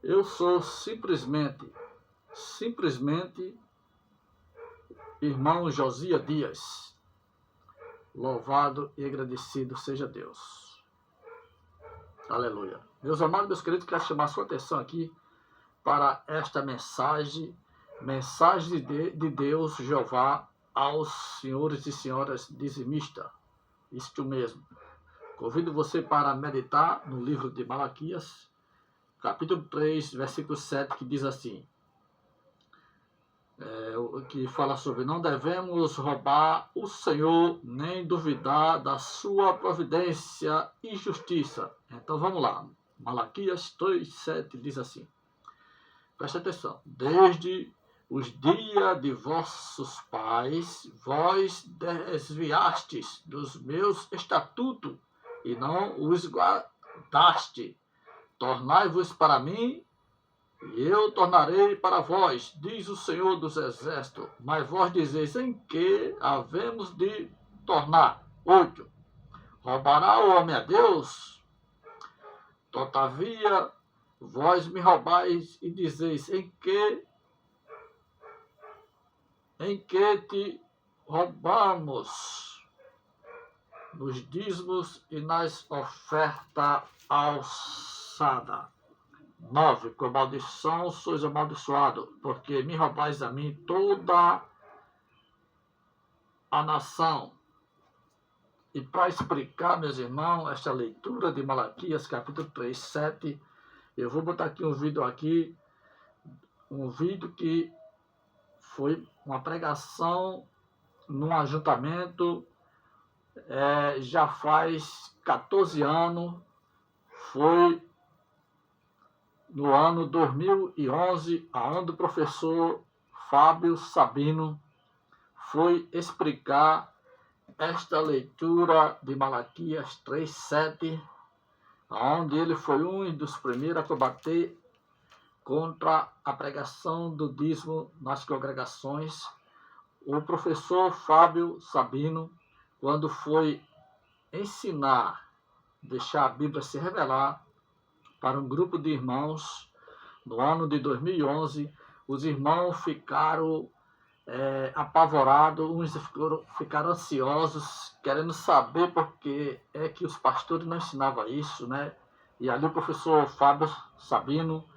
Eu sou simplesmente irmão Josias Dias. Louvado e agradecido seja Deus. Aleluia. Meus amados, meus queridos, quero chamar a sua atenção aqui para esta mensagem de Deus, Jeová, aos senhores e senhoras dizimistas. Isto mesmo. Convido você para meditar no livro de Malaquias, capítulo 3, versículo 7, que diz assim, que fala sobre não devemos roubar o Senhor, nem duvidar da sua providência e justiça. Então vamos lá. Malaquias 3, 7 diz assim, presta atenção, desde os dias de vossos pais, vós desviastes dos meus estatutos e não os guardaste. Tornai-vos para mim, e eu tornarei para vós, diz o Senhor dos Exércitos. Mas vós dizeis, em que havemos de tornar? 8. Roubará o homem a Deus? Todavia, vós me roubais e dizeis, em que te roubamos? Nos dízimos e nas ofertas alçadas. 9. Com maldição sois amaldiçoados, porque me roubais a mim toda a nação. E para explicar, meus irmãos, esta leitura de Malaquias, capítulo 3, 7, eu vou botar aqui um vídeo que foi uma pregação num ajuntamento, já faz 14 anos, foi no ano 2011, onde o professor Fábio Sabino foi explicar esta leitura de Malaquias 3:7, onde ele foi um dos primeiros a combater contra a pregação do dízimo nas congregações. O professor Fábio Sabino, quando foi ensinar, deixar a Bíblia se revelar para um grupo de irmãos, no ano de 2011, os irmãos ficaram apavorados, uns ficaram ansiosos, querendo saber por que é que os pastores não ensinavam isso, né? E ali o professor Fábio Sabino,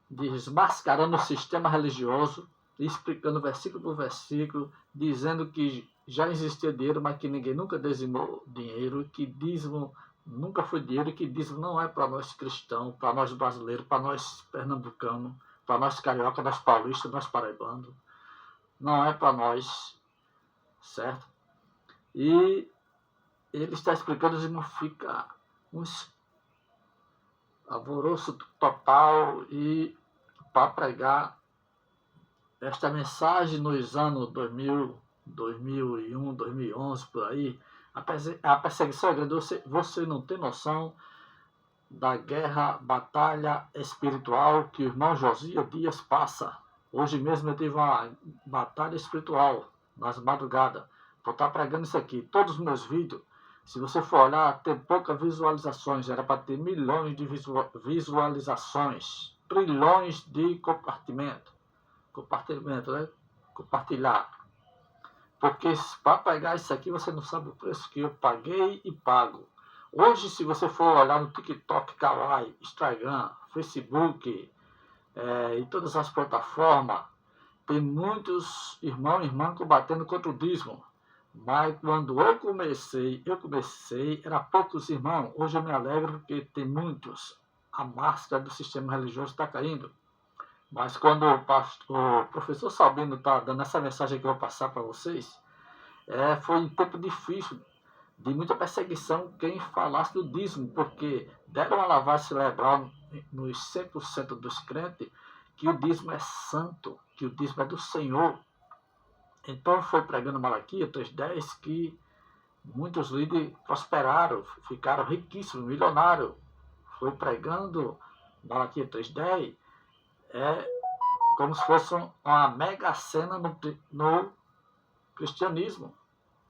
desmascarando o sistema religioso, explicando versículo por versículo, dizendo que já existia dinheiro, mas que ninguém nunca dizimou dinheiro, que dízimo nunca foi dinheiro, que dízimo não é para nós cristãos, para nós brasileiros, para nós pernambucanos, para nós carioca, nós paulistas, nós paraibanos. Não é para nós, certo? E ele está explicando, os irmãos ficam um alvoroço total, e para pregar esta mensagem nos anos 2000, 2001, 2011, por aí, a perseguição é grande. Você não tem noção da guerra, batalha espiritual que o irmão Josias Dias passa. Hoje mesmo eu tive uma batalha espiritual nas madrugadas. Vou estar pregando isso aqui. Todos os meus vídeos, se você for olhar, tem poucas visualizações. Era para ter milhões de visualizações, trilhões de compartilhamento, né? Compartilhar. Porque para pegar isso aqui, você não sabe o preço que eu paguei e pago. Hoje, se você for olhar no TikTok, Kawaii, Instagram, Facebook, e todas as plataformas, tem muitos irmãos e irmãs combatendo contra o dízimo. Mas quando eu comecei, era poucos irmãos. Hoje eu me alegro porque tem muitos. A máscara do sistema religioso está caindo. Mas quando o professor Sabino está dando essa mensagem que eu vou passar para vocês, foi um tempo difícil, de muita perseguição, quem falasse do dízimo, porque deram uma lavagem cerebral nos 100% dos crentes, que o dízimo é santo, que o dízimo é do Senhor. Então foi pregando Malaquias 3:10 que muitos líderes prosperaram, ficaram riquíssimos, milionários. Foi pregando Malaquias 3:10, como se fosse uma mega cena no cristianismo,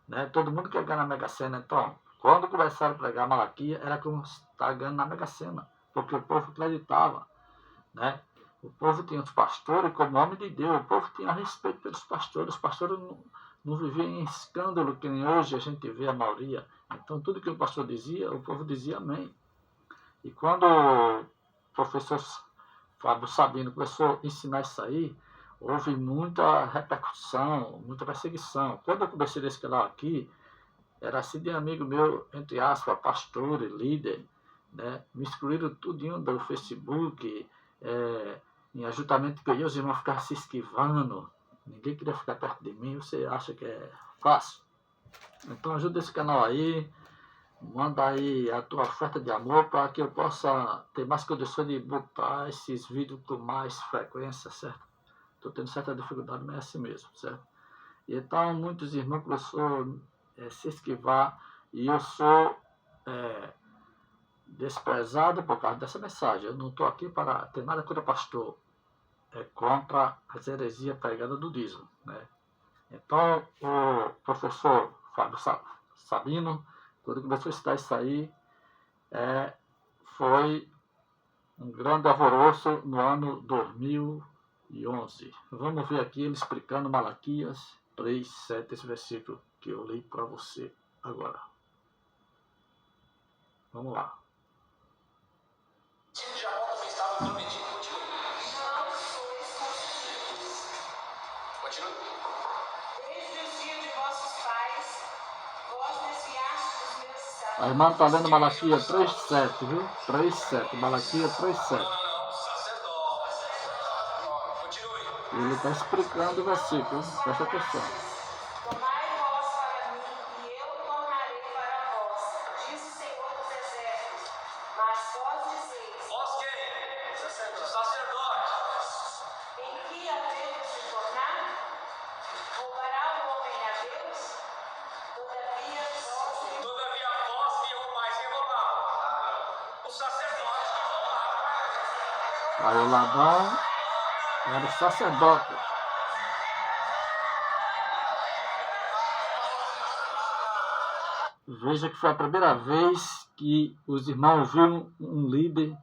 né? Todo mundo quer ganhar na mega cena. Então, quando começaram a pregar Malaquias, era como estar ganhando na mega cena. porque o povo acreditava, né? O povo tinha os pastores como homem de Deus, o povo tinha respeito pelos pastores, os pastores não viviam em escândalo, que nem hoje a gente vê a maioria. Então, tudo que o pastor dizia, o povo dizia amém. E quando o professor Fábio Sabino começou a ensinar isso aí, houve muita repercussão, muita perseguição. Quando eu comecei esse canal aqui, era assim de amigo meu, entre aspas, pastor, líder, né? Me excluíram tudinho do Facebook, em ajuntamento que eu ia, os irmãos ficavam se esquivando, ninguém queria ficar perto de mim. Você acha que é fácil? Então ajuda esse canal aí, manda aí a tua oferta de amor para que eu possa ter mais condições de botar esses vídeos com mais frequência, certo? Estou tendo certa dificuldade, mas é assim mesmo, certo? E então muitos irmãos começaram a se esquivar e eu sou desprezado por causa dessa mensagem. Eu não estou aqui para ter nada contra pastor, é contra as heresias pregadas do dízimo, né? Então o professor Fábio Sabino, quando começou a estudar isso aí, foi um grande alvoroço no ano 2011. Vamos ver aqui ele explicando Malaquias 3:7, esse versículo que eu li para você agora. Vamos lá. Já volta ao estado prometido. Continue. Não sois constituídos. Continue. Desde os dias de vossos pais, vós desviastes dos meus estatutos. A irmã está lendo Malaquias 3:7, viu? 3:7. Malaquias 3:7. Não, sacerdote. Continue. Ele está explicando o versículo, presta atenção. Tomai vós para mim, e eu tornarei para vós, diz o Senhor dos Exércitos. Mas vós dizeis: vós quem? Sacerdote. Em que havemos de tornar? Roubará o homem a Deus? Todavia vós me roubais. Quem roubava? O sacerdote que roubava. Aí o ladrão era o sacerdote. Veja que foi a primeira vez que os irmãos viram um líder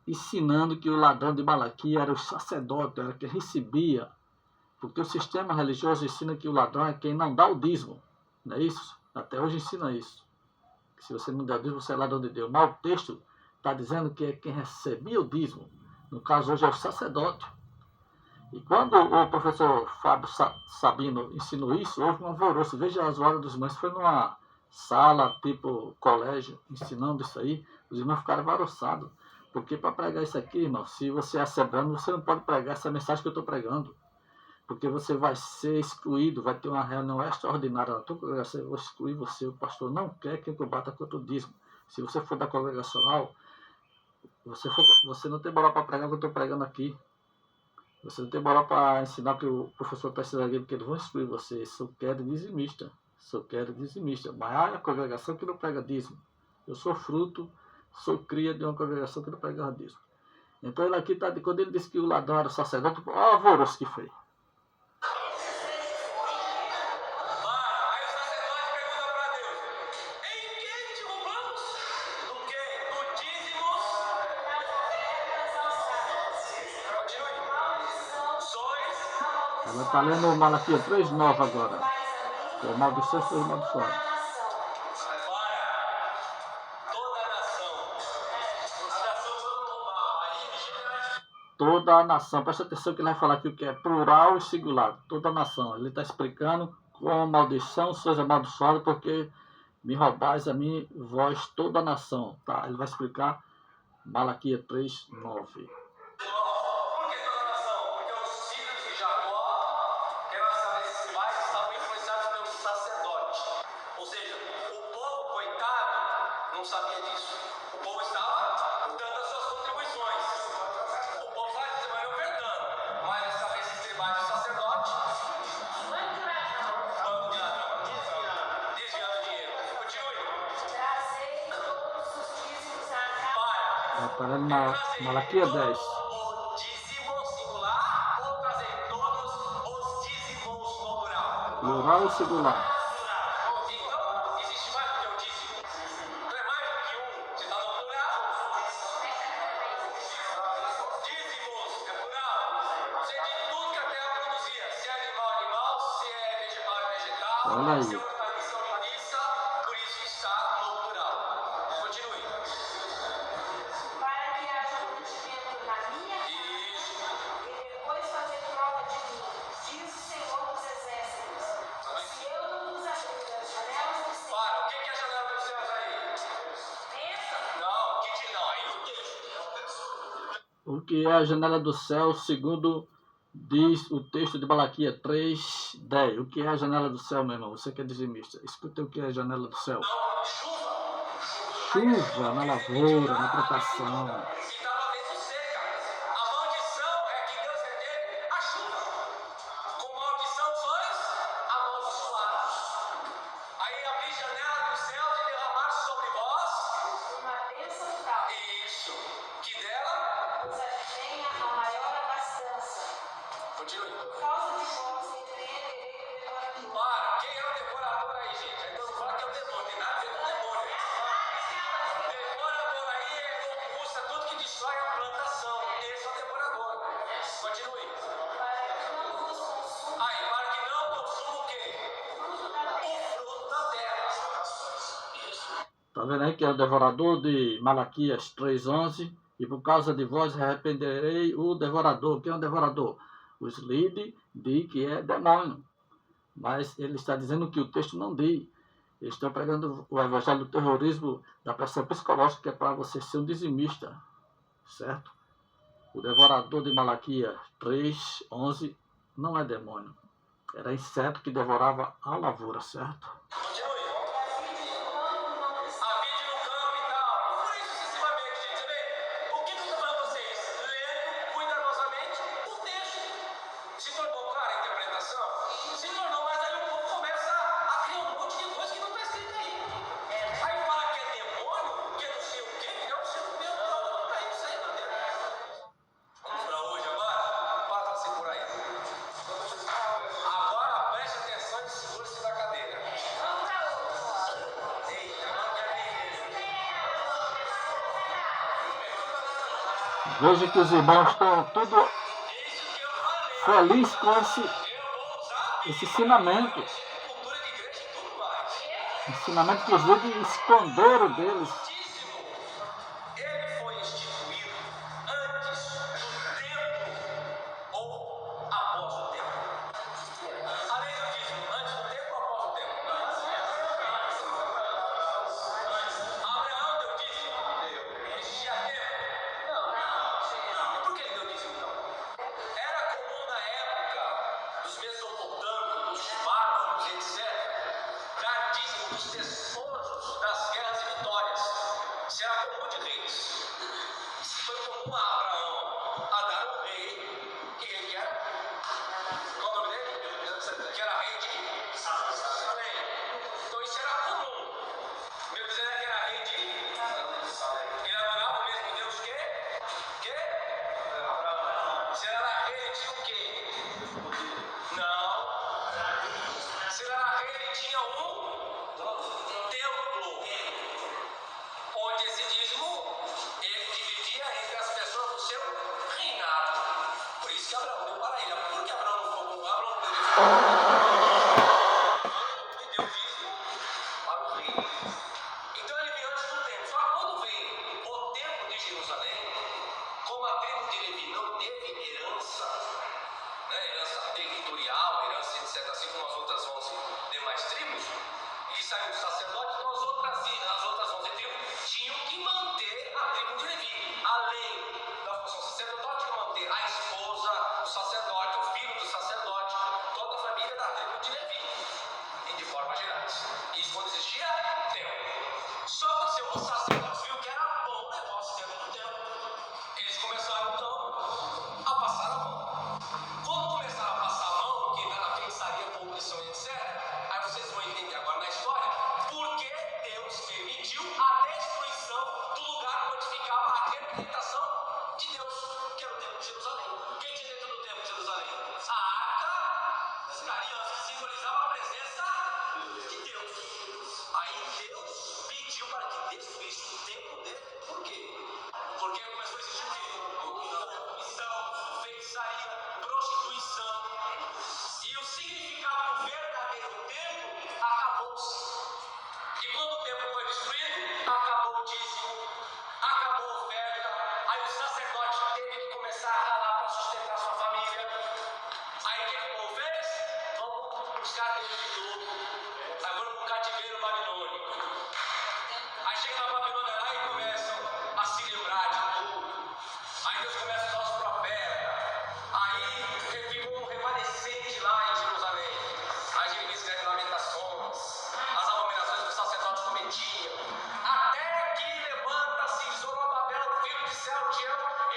ensinando que o ladrão de Malaquias era o sacerdote, era quem recebia. Porque o sistema religioso ensina que o ladrão é quem não dá o dízimo. Não é isso? Até hoje ensina isso. Que se você não der o dízimo, você é ladrão de Deus. Mas o texto está dizendo que é quem recebia o dízimo. No caso hoje é o sacerdote. E quando o professor Fábio Sabino ensinou isso, houve um alvoroço. Veja as horas dos irmãos, foi numa sala, tipo colégio, ensinando isso aí, os irmãos ficaram alvoroçados. Porque para pregar isso aqui, irmão, se você é assembleano, você não pode pregar essa mensagem que eu estou pregando. Porque você vai ser excluído, vai ter uma reunião extraordinária na tua congregação, eu vou excluir você. O pastor não quer que eu bata contra o dízimo. Se você for da congregacional, você não tem moral para pregar o que eu estou pregando aqui. Você não tem moral para ensinar o que o professor está ensinando aqui, porque eles vão excluir você. Só quero dizimista. Mas há a congregação que não prega dízimo. Eu sou fruto, sou cria de uma congregação que não prega dízimo. Então ele aqui está, quando ele disse que o ladrão era o sacerdote, olha o alvoroço que foi. Ela está lendo Malaquias 3:9 agora. Que é maldição sobre maldição. Toda a nação. Presta atenção que ele vai falar aqui o que é plural e singular. Toda a nação. Ele está explicando com maldição sois amaldiçoados porque me roubais a mim, vós, toda a nação. Tá? Ele vai explicar Malaquias 3:9. Não sabia disso. O povo estava dando as suas contribuições. O povo estava ofertando. Mas as cabeças tribais do sacerdote, desviando dinheiro. Continue. Trazei todos os dízimos à casa. Está lendo Malaquias 10. O dízimo singular ou trazer todos os dízimos no plural? Plural e singular. Olha aí. Por isso está no plural. Continue. Para que haja mantimento na minha casa e depois fazer prova de mim, diz o Senhor dos Exércitos. Se eu não nos abrir as janelas do céu. Para, o que é a janela dos céus aí? Pensa? Não, não, aí o texto. O que é a janela do céu, segundo diz o texto de Malaquias 3:10. O que é a janela do céu, meu irmão? Você que é dizimista, escuta o que é a janela do céu. Chuva na lavoura, na plantação. E estava vendo seca. A maldição é que Deus reteve a chuva. Com maldição sois amaldiçoados. Aí abri janela dos céus e derramar sobre vós uma bênção tal. Isso. Que dela nos advenha a maior abastança. Continue. Por causa de vós repreenderei o devorador. Para. Quem é o devorador aí, gente? Então não fala que é o demônio. Tem nada a ver com o demônio. Devorador aí é locusta, tudo que destrói a plantação. Esse é o devorador. Continue. Para que não nos consuma. Aí, para que não consuma o quê? O fruto da terra. Isso. Tá vendo aí que é o devorador de Malaquias 3:11? E por causa de vós arrependerei o devorador. Quem é o devorador? Os líderes dizem que é demônio. Mas ele está dizendo que o texto não diz. Eles estão pregando o evangelho do terrorismo, da pressão psicológica, que é para você ser um dizimista. Certo? O devorador de Malaquias 3:11 não é demônio. Era inseto que devorava a lavoura, certo? Continue. A vide no campo e tal. Por isso, sucessivamente, gente. Você vê? O que eu estou falando para vocês? Lendo cuidadosamente o texto. Se tornou clara a interpretação? Se tornou, mas aí o povo começa a criar um monte de coisa que não está escrito aí. Aí fala que é demônio, que é não sei o quê, que é não sei o quê. Não, tá isso aí, meu Deus. Vamos para hoje agora? Passa-se por aí. Agora preste atenção e segure-se da cadeira. Vamos para hoje. Eita, agora quero entender. Veja que os irmãos estão tudo Isso que eu falei. felizes com esse Eu vou usar ensinamento. cultura de igreja e tudo mais. Ensinamento que os líderes esconderam deles. Altíssimo, ele foi instituído antes do tempo ou após o tempo. Além do dízimo, antes do tempo ou após o tempo? Abraão deu dízimo? Existia tempo? Não. E por que ele deu dízimo então? Era comum na época dos mesopotâmicos, dos bárbaros, etc., dar dízimo dos despojos das guerras e vitórias. Isso era comum de reis. Isso foi comum a Abraão a dar um rei. Que rei que era? Qual o nome dele? Que era rei de Salém. Então isso era comum. Melquisedeque era rei de Salém. Ele adorava o mesmo Deus que? Se ele era rei, ele tinha o quê? Não. Se ele era rei, ele tinha um templo. Onde esse dízimo ele dividia entre as pessoas do seu reinado. Por isso que Abraão deu para ele. Por que Abraão não ficou com Abraão? Ele deu dízimo para o rei. Então ele veio antes do tempo. Só que quando vem o templo de Jerusalém, como a tribo de Levi não teve herança, né, herança territorial, herança etc., assim como as outras 11 demais tribos, e saiu o sacerdote, então as outras 11 tribos tinham que manter a tribo de Levi. Além da função sacerdótica, manter a esposa do sacerdote, o filho do sacerdote, toda a família da tribo de Levi, e de forma gerais. Isso quando existia tempo. Só que o sacerdote viu que era bom o negócio dentro do tempo. Eles começaram então a passar a mão. Quando começaram a passar a mão, que era pensaria, corrupção, etc., aí vocês vão entender agora na história por que Deus teve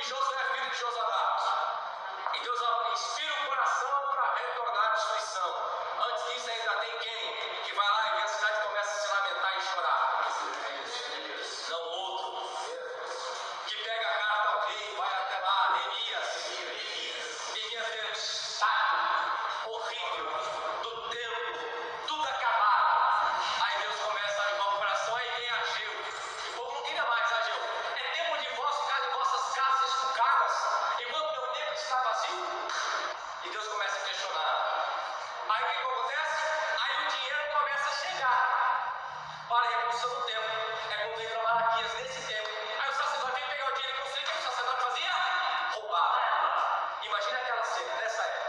Josué, filho de Josadac. E Deus inspira o coração para retornar à destruição. Antes disso ainda tem quem? Que vai lá e vê a cidade e começa a se lamentar e chorar. Não outro. Que pega a carta ao rei, vai até lá, Neemias. Neemias vê um saco horrível do templo, tudo acabado. Aí Deus começa a animar o coração, aí vem Ageu. O povo não queria mais Ageu. É tempo de vós ficar em vossas casas estucadas, enquanto meu templo está vazio. E Deus começa a questionar. Aí o que acontece? Aí o dinheiro começa a chegar para a reconstrução do templo. É quando vem para Malaquias nesse tempo. Aí o sacerdote vem pegar o dinheiro e construir. O que o sacerdote fazia? Roubava. Imagina aquela cena, nessa época.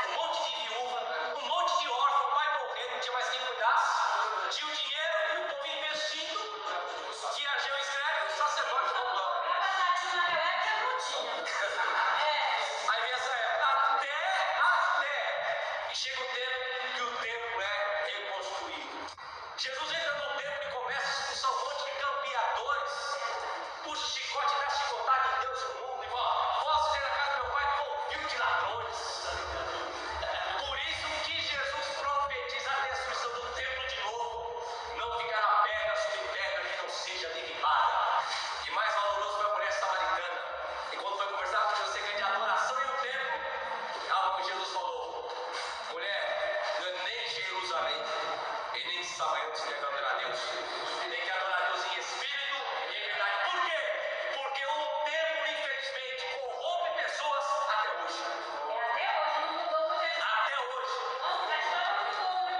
Um monte de viúva, um monte de órfão, o pai morrendo, não tinha mais quem cuidasse. Tinha o dinheiro e o povo investindo. Que Ageu escreve, o sacerdote roubando. Aí vem essa época, até, e chega o tempo que o templo é reconstruído. Jesus entra no templo e começa a expulsar um monte de campeadores, puxa o chicote da chicotada em Deus e o mundo, e fala, posso ir na casa do meu pai com um fio de ladrões. Por isso que Jesus profetiza a destruição do templo de novo. Não ficará pedra sobre pedra que não seja derribada. E mais valoroso foi a mulher samaritana. E quando foi conversar com Jesus acerca de adoração e o templo, algo que Jesus falou: mulher, não é nem Jerusalém e nem Samaria que você deve adorar a Deus. Tem que adorar a Deus em espírito e em verdade. Por quê? Porque o templo, infelizmente, corrompe pessoas até hoje. Até hoje.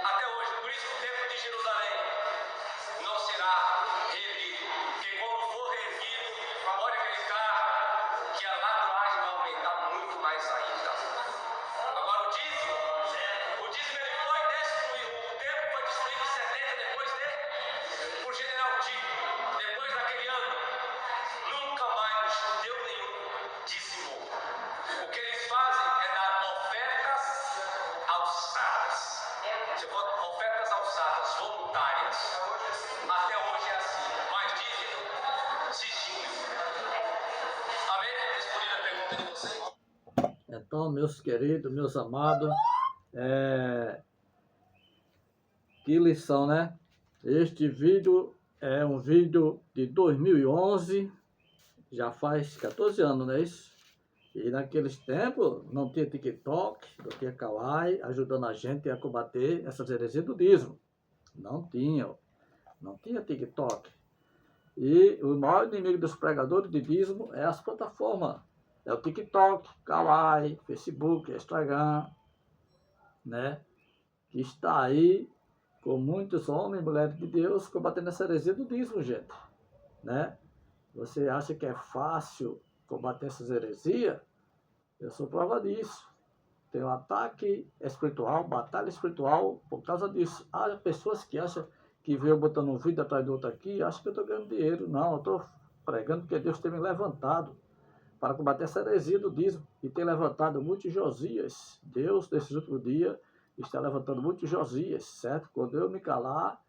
Até hoje. Por isso o templo de Jerusalém não será reerguido. Porque quando for reerguido, pode acreditar que a ladruagem vai aumentar muito mais ainda. Agora o dízimo ele foi destruído. O templo foi destruído em 70 por general Tito. Depois daquele ano, nunca mais judeu nenhum dizimou. O que eles fazem é dar ofertas alçadas. Você bota ofertas alçadas, voluntárias. Até hoje é assim. Mas dízimo, sigilo. Amém? Respondida a pergunta de vocês? Então, meus queridos, meus amados, que lição, né? Este vídeo é um vídeo de 2011, já faz 14 anos, não é isso? E naqueles tempos não tinha TikTok, não tinha Kawaii, ajudando a gente a combater essas heresias do dízimo. Não tinha TikTok. E o maior inimigo dos pregadores de dízimo é as plataformas. É o TikTok, Kawaii, Facebook, Instagram, né? Que está aí com muitos homens e mulheres de Deus combatendo essa heresia do dízimo, gente, né? Você acha que é fácil combater essas heresias? Eu sou prova disso. Tem um ataque espiritual, batalha espiritual por causa disso. Há pessoas que acham que veio botando um vídeo atrás do outro aqui e acham que eu estou ganhando dinheiro. Não, eu estou pregando porque Deus tem me levantado para combater essa heresia do dízimo e tem levantado muitos Josias. Deus, nesses últimos dias, está levantando muitos Josias, certo? Quando eu me calar,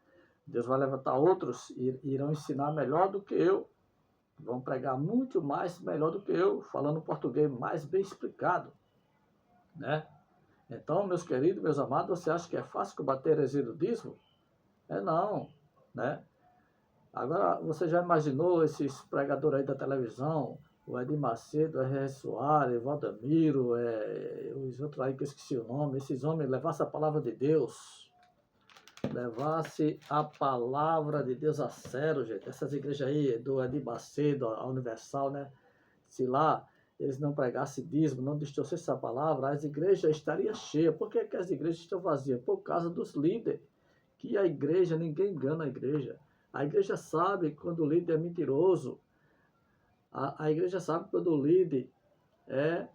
Deus vai levantar outros e irão ensinar melhor do que eu. Vão pregar muito mais melhor do que eu, falando português mais bem explicado, né? Então, meus queridos, meus amados, você acha que é fácil combater a heresia do dízimo? É não, né? Agora, você já imaginou esses pregadores aí da televisão, o Edir Macedo, o R.R. Soares, Valdemiro, os outros aí que eu esqueci o nome, esses homens levassem a palavra de Deus, levasse a palavra de Deus a sério, gente. Essas igrejas aí, do Edir Macedo, a Universal, né? Se lá eles não pregassem dízimo, não distorcessem essa palavra, as igrejas estariam cheias. Por que as igrejas estão vazias? Por causa dos líderes. Que a igreja, ninguém engana a igreja. A igreja sabe quando o líder é mentiroso. A igreja sabe quando o líder é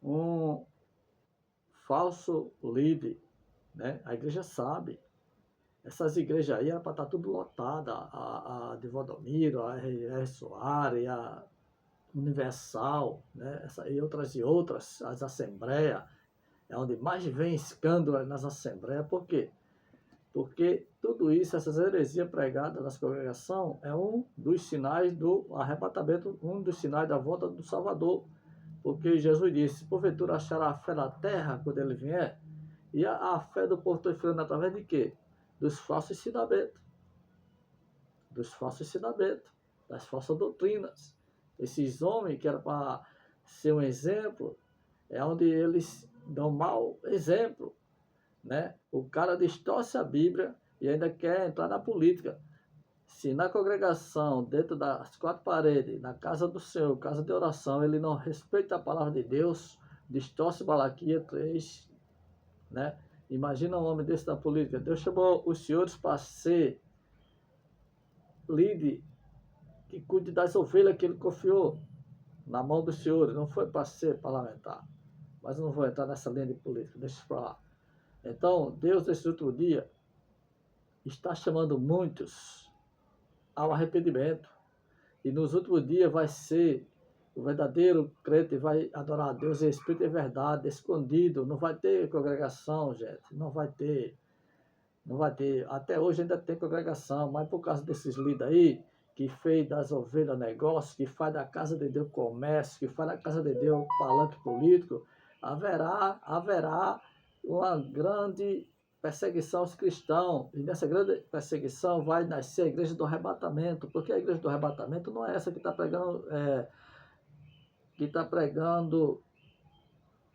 um falso líder, né? A igreja sabe. Essas igrejas aí era para estar tudo lotada. A de Valdomiro, a R.R. Soares, a Universal, né? E outras, as assembleias. É onde mais vem escândalo nas assembleias. Por quê? Porque tudo isso, essas heresias pregadas nas congregações, é um dos sinais do arrebatamento, um dos sinais da volta do Salvador. Porque Jesus disse, porventura achará a fé na terra quando ele vier? E a fé do povo está enfrentando através de quê? Dos falsos ensinamentos. Dos falsos ensinamentos, das falsas doutrinas. Esses homens que eram para ser um exemplo, é onde eles dão mau exemplo, né? O cara distorce a Bíblia e ainda quer entrar na política. Se na congregação, dentro das quatro paredes, na casa do Senhor, casa de oração, ele não respeita a palavra de Deus, distorce Malaquias 3, né? Imagina um homem desse na política. Deus chamou os senhores para ser líder que cuide das ovelhas que ele confiou na mão dos senhores. Não foi para ser parlamentar. Mas eu não vou entrar nessa linha de política, deixa para lá. Então, Deus, nesse outro dia, está chamando muitos ao arrependimento. E nos últimos dias vai ser o verdadeiro crente, vai adorar a Deus em espírito e verdade, escondido. Não vai ter congregação, gente. Não vai ter. Não vai ter. Até hoje ainda tem congregação, mas por causa desses líderes aí, que fez das ovelhas negócio, que faz da casa de Deus comércio, que faz da casa de Deus palanque político, haverá uma grande perseguição aos cristãos. E nessa grande perseguição vai nascer a igreja do arrebatamento, porque a igreja do arrebatamento não é essa que está pregando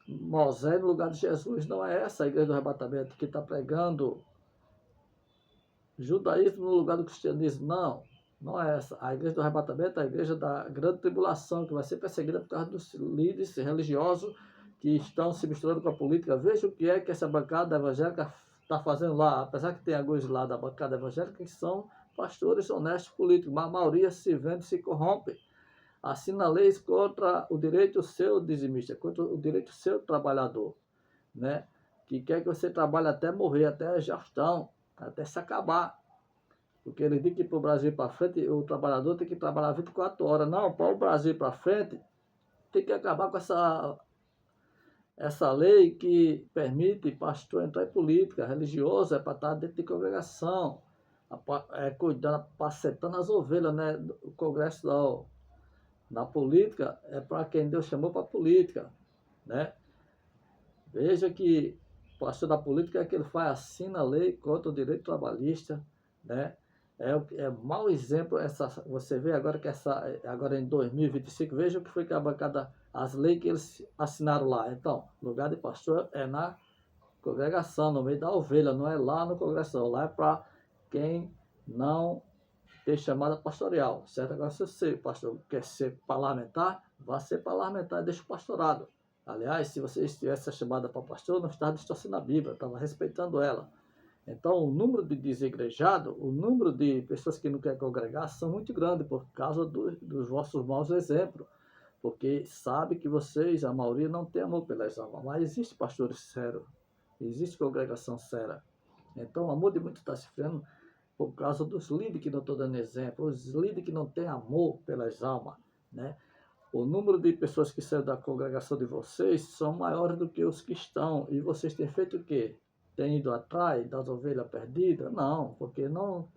Moisés no lugar de Jesus. Não é essa a igreja do arrebatamento que está pregando judaísmo no lugar do cristianismo. Não é essa. A igreja do arrebatamento é a igreja da grande tribulação, que vai ser perseguida por causa dos líderes religiosos que estão se misturando com a política. Veja o que é que essa bancada evangélica está fazendo lá. Apesar que tem alguns lá da bancada evangélica que são pastores honestos políticos, mas a maioria se vende e se corrompe. Assina leis contra o direito seu dizimista, contra o direito seu trabalhador, né? Que quer que você trabalhe até morrer, até a exaustão, até se acabar. Porque ele diz que para o Brasil para frente, o trabalhador tem que trabalhar 24 horas. Não, para o Brasil para frente, tem que acabar com essa lei que permite pastor entrar em política religiosa, é para estar dentro de congregação, cuidando, apacetando as ovelhas, né? O Congresso na política é para quem Deus chamou para a política, né? Veja que o pastor da política é que ele faz, assina a lei contra o direito trabalhista, né? É mau exemplo. Você vê agora que agora em 2025, veja o que foi que a bancada, as leis que eles assinaram lá. Então, lugar de pastor é na congregação, no meio da ovelha, não é lá no congregação. Lá é para quem não tem chamada pastoral, certo? Agora, se você, pastor, quer ser parlamentar, vá ser parlamentar e deixa o pastorado. Aliás, se você tivesse a chamada para pastor, não estava distorcendo a Bíblia, estava respeitando ela. Então, o número de desigrejados, o número de pessoas que não querem congregar são muito grande por causa dos vossos maus exemplos. Porque sabe que vocês, a maioria, não tem amor pelas almas. Mas existe pastores sérios, existe congregação séria. Então, o amor de muitos está se esfriando por causa dos líderes que não estão dando exemplo, os líderes que não têm amor pelas almas, né? O número de pessoas que saem da congregação de vocês são maiores do que os que estão. E vocês têm feito o quê? Tem ido atrás das ovelhas perdidas? Não, porque não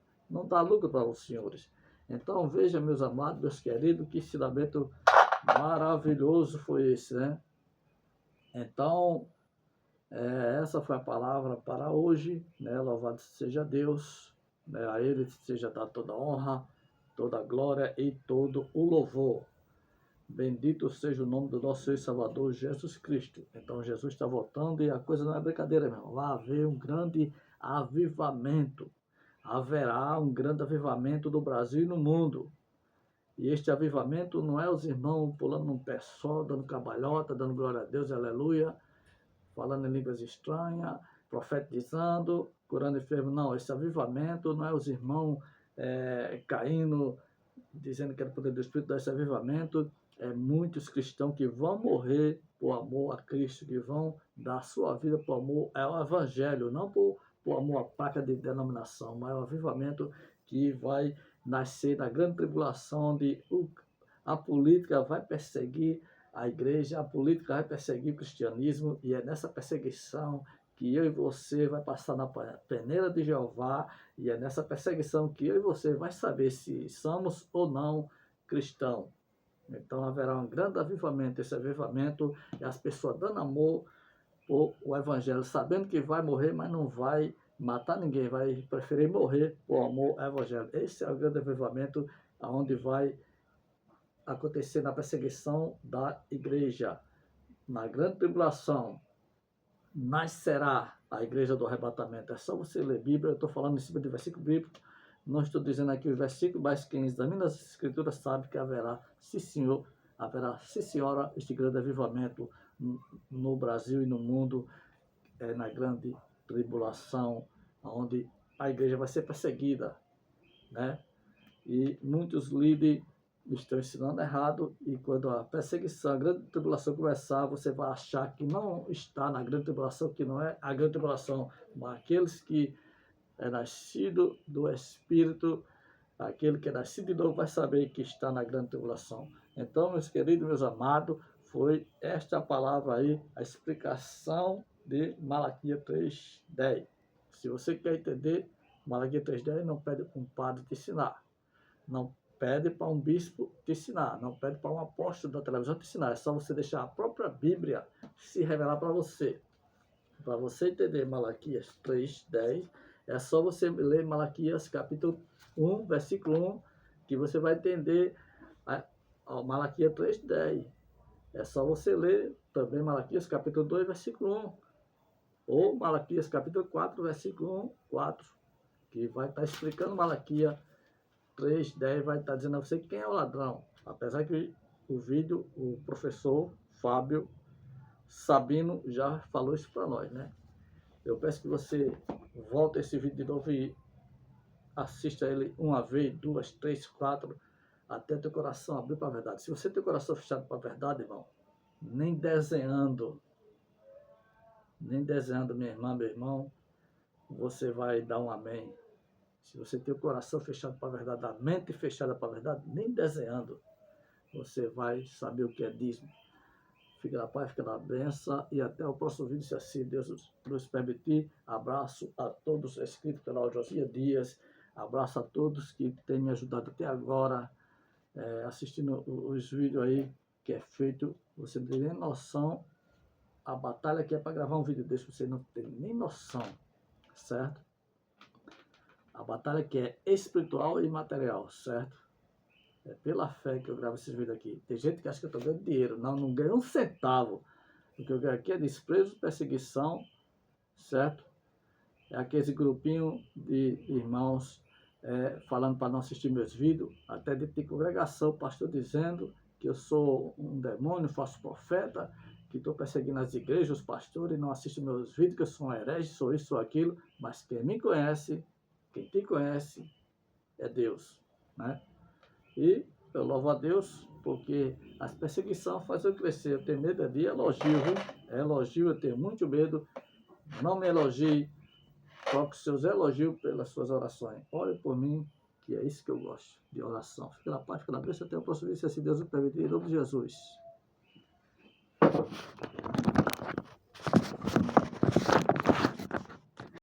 dá lucro para os senhores. Então, veja, meus amados, meus queridos, que ensinamento maravilhoso foi esse, né? Então, essa foi a palavra para hoje, né? Louvado seja Deus, né? A Ele seja dada toda a honra, toda a glória e todo o louvor. Bendito seja o nome do nosso Senhor e Salvador Jesus Cristo. Então Jesus está voltando e a coisa não é brincadeira, meu irmão. Vai haver um grande avivamento. Haverá um grande avivamento do Brasil e no mundo. E este avivamento não é os irmãos pulando num pé só, dando cabalhota, dando glória a Deus, aleluia, falando em línguas estranhas, profetizando, curando enfermos. Não, esse avivamento não é os irmãos caindo, dizendo que é o poder do Espírito. Desse avivamento é muitos cristãos que vão morrer por amor a Cristo, que vão dar sua vida por amor ao Evangelho, não por amor à placa de denominação, mas é o avivamento que vai nascer na grande tribulação, onde a política vai perseguir a igreja, a política vai perseguir o cristianismo, e é nessa perseguição que eu e você vai passar na peneira de Jeová, e é nessa perseguição que eu e você vai saber se somos ou não cristãos. Então haverá um grande avivamento. Esse avivamento é as pessoas dando amor por o evangelho, sabendo que vai morrer, mas não vai matar ninguém, vai preferir morrer por amor ao evangelho. Esse é o grande avivamento, onde vai acontecer na perseguição da igreja. Na grande tribulação, nascerá a igreja do arrebatamento. É só você ler Bíblia, eu estou falando em cima de versículo bíblico, não estou dizendo aqui o versículo, mas quem examina as escrituras sabe que haverá, sim senhor, haverá, sim senhora, este grande avivamento no Brasil e no mundo, na grande tribulação, onde a igreja vai ser perseguida, né? E muitos líderes estão ensinando errado, e quando a perseguição, a grande tribulação começar, você vai achar que não está na grande tribulação, que não é a grande tribulação, mas aqueles que é nascido do Espírito, aquele que é nascido de novo vai saber que está na grande tribulação. Então, meus queridos, meus amados, foi esta palavra aí, a explicação de Malaquias 3:10. Se você quer entender Malaquias 3:10, não pede para um padre te ensinar. Não pede para um bispo te ensinar. Não pede para um apóstolo da televisão te ensinar. É só você deixar a própria Bíblia se revelar para você. Para você entender Malaquias 3:10, é só você ler Malaquias capítulo 1, versículo 1, que você vai entender Malaquias 3:10. É só você ler também Malaquias capítulo 2, versículo 1. Ou Malaquias capítulo 4, versículo 1, 4. Que vai estar explicando Malaquias 3:10, vai estar dizendo a você quem é o ladrão. Apesar que o vídeo, o professor Fábio Sabino já falou isso para nós, né? Eu peço que você volte esse vídeo de novo e assista ele uma vez, duas, três, quatro, até teu coração abrir para a verdade. Se você tem o coração fechado para a verdade, irmão, nem desenhando, minha irmã, meu irmão, você vai dar um amém. Se você tem o coração fechado para a verdade, a mente fechada para a verdade, nem desenhando, você vai saber o que é dízimo. Fica na paz, fica na bênção, e até o próximo vídeo, se assim Deus nos permitir. Abraço a todos inscritos no canal Josias Dias, abraço a todos que têm me ajudado até agora, assistindo os vídeos aí que é feito. Você não tem nem noção a batalha que é para gravar um vídeo desse, você não tem nem noção, certo? A batalha que é espiritual e material, certo? É pela fé que eu gravo esses vídeos aqui. Tem gente que acha que eu estou ganhando dinheiro. Não ganho um centavo. O que eu ganho aqui é desprezo, perseguição, certo? É aquele grupinho de irmãos falando para não assistir meus vídeos. Até de ter congregação, o pastor dizendo que eu sou um demônio, falso profeta, que estou perseguindo as igrejas, os pastores, não assistem meus vídeos, que eu sou um herege, sou isso, sou aquilo. Mas quem me conhece, quem te conhece, é Deus, né? E eu louvo a Deus, porque as perseguições fazem eu crescer. Eu tenho medo de elogio, viu? Elogio, eu tenho muito medo. Não me elogie, troque seus elogios pelas suas orações. Ore por mim, que é isso que eu gosto, de oração. Fique na paz, fique na bênção, até o próximo vídeo, se assim Deus o permitir, em nome de Jesus.